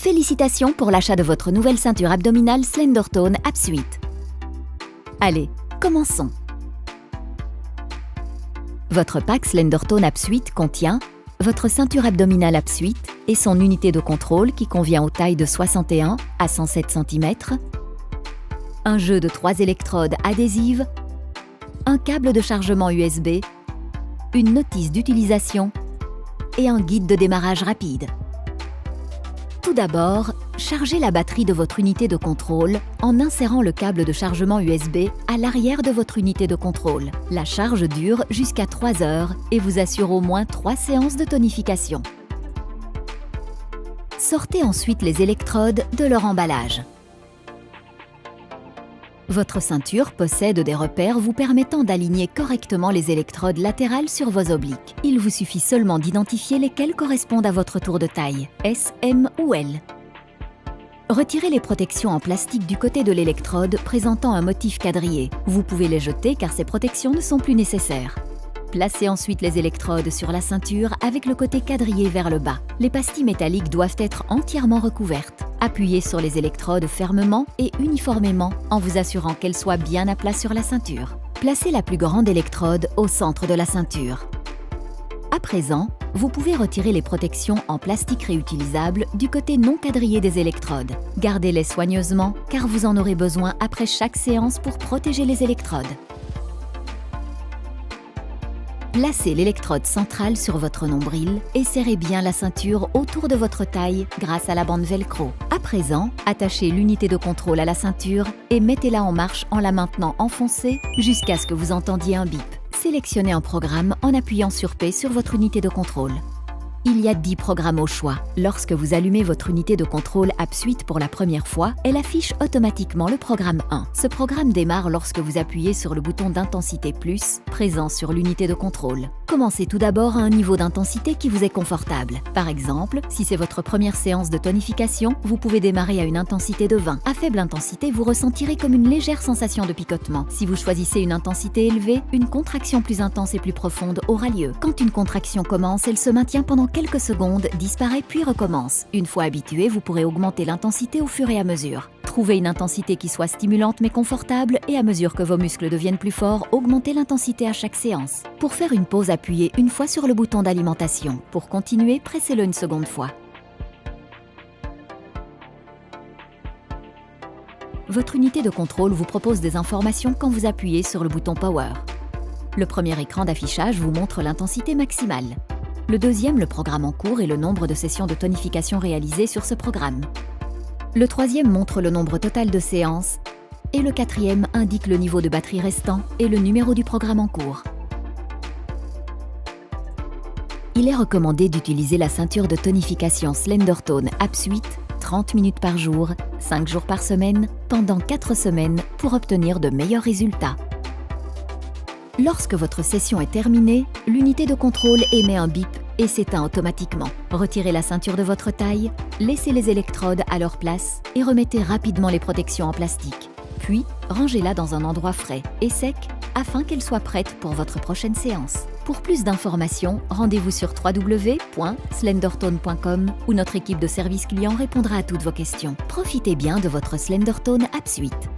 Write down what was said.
Félicitations pour l'achat de votre nouvelle ceinture abdominale SlenderTone AppSuite. Allez, commençons. Votre pack SlenderTone AppSuite contient votre ceinture abdominale AppSuite et son unité de contrôle qui convient aux tailles de 61 à 107 cm, un jeu de 3 électrodes adhésives, un câble de chargement USB, une notice d'utilisation et un guide de démarrage rapide. Tout d'abord, chargez la batterie de votre unité de contrôle en insérant le câble de chargement USB à l'arrière de votre unité de contrôle. La charge dure jusqu'à 3 heures et vous assure au moins 3 séances de tonification. Sortez ensuite les électrodes de leur emballage. Votre ceinture possède des repères vous permettant d'aligner correctement les électrodes latérales sur vos obliques. Il vous suffit seulement d'identifier lesquelles correspondent à votre tour de taille, S, M ou L. Retirez les protections en plastique du côté de l'électrode présentant un motif quadrillé. Vous pouvez les jeter car ces protections ne sont plus nécessaires. Placez ensuite les électrodes sur la ceinture avec le côté quadrillé vers le bas. Les pastilles métalliques doivent être entièrement recouvertes. Appuyez sur les électrodes fermement et uniformément en vous assurant qu'elles soient bien à plat sur la ceinture. Placez la plus grande électrode au centre de la ceinture. À présent, vous pouvez retirer les protections en plastique réutilisable du côté non quadrillé des électrodes. Gardez-les soigneusement car vous en aurez besoin après chaque séance pour protéger les électrodes. Placez l'électrode centrale sur votre nombril et serrez bien la ceinture autour de votre taille grâce à la bande velcro. À présent, attachez l'unité de contrôle à la ceinture et mettez-la en marche en la maintenant enfoncée jusqu'à ce que vous entendiez un bip. Sélectionnez un programme en appuyant sur P sur votre unité de contrôle. Il y a 10 programmes au choix. Lorsque vous allumez votre unité de contrôle AppSuite pour la première fois, elle affiche automatiquement le programme 1. Ce programme démarre lorsque vous appuyez sur le bouton d'intensité plus, présent sur l'unité de contrôle. Commencez tout d'abord à un niveau d'intensité qui vous est confortable. Par exemple, si c'est votre première séance de tonification, vous pouvez démarrer à une intensité de 20. À faible intensité, vous ressentirez comme une légère sensation de picotement. Si vous choisissez une intensité élevée, une contraction plus intense et plus profonde aura lieu. Quand une contraction commence, elle se maintient pendant quelques secondes, disparaît puis recommence. Une fois habitué, vous pourrez augmenter l'intensité au fur et à mesure. Trouvez une intensité qui soit stimulante mais confortable et à mesure que vos muscles deviennent plus forts, augmentez l'intensité à chaque séance. Pour faire une pause, appuyez une fois sur le bouton d'alimentation. Pour continuer, pressez-le une seconde fois. Votre unité de contrôle vous propose des informations quand vous appuyez sur le bouton Power. Le premier écran d'affichage vous montre l'intensité maximale. Le deuxième, le programme en cours et le nombre de sessions de tonification réalisées sur ce programme. Le troisième montre le nombre total de séances et le quatrième indique le niveau de batterie restant et le numéro du programme en cours. Il est recommandé d'utiliser la ceinture de tonification SlenderTone AppSuite 30 minutes par jour, 5 jours par semaine, pendant 4 semaines pour obtenir de meilleurs résultats. Lorsque votre session est terminée, l'unité de contrôle émet un bip et s'éteint automatiquement. Retirez la ceinture de votre taille, laissez les électrodes à leur place et remettez rapidement les protections en plastique. Puis, rangez-la dans un endroit frais et sec afin qu'elle soit prête pour votre prochaine séance. Pour plus d'informations, rendez-vous sur www.slendertone.com où notre équipe de service client répondra à toutes vos questions. Profitez bien de votre SlenderTone AppSuite.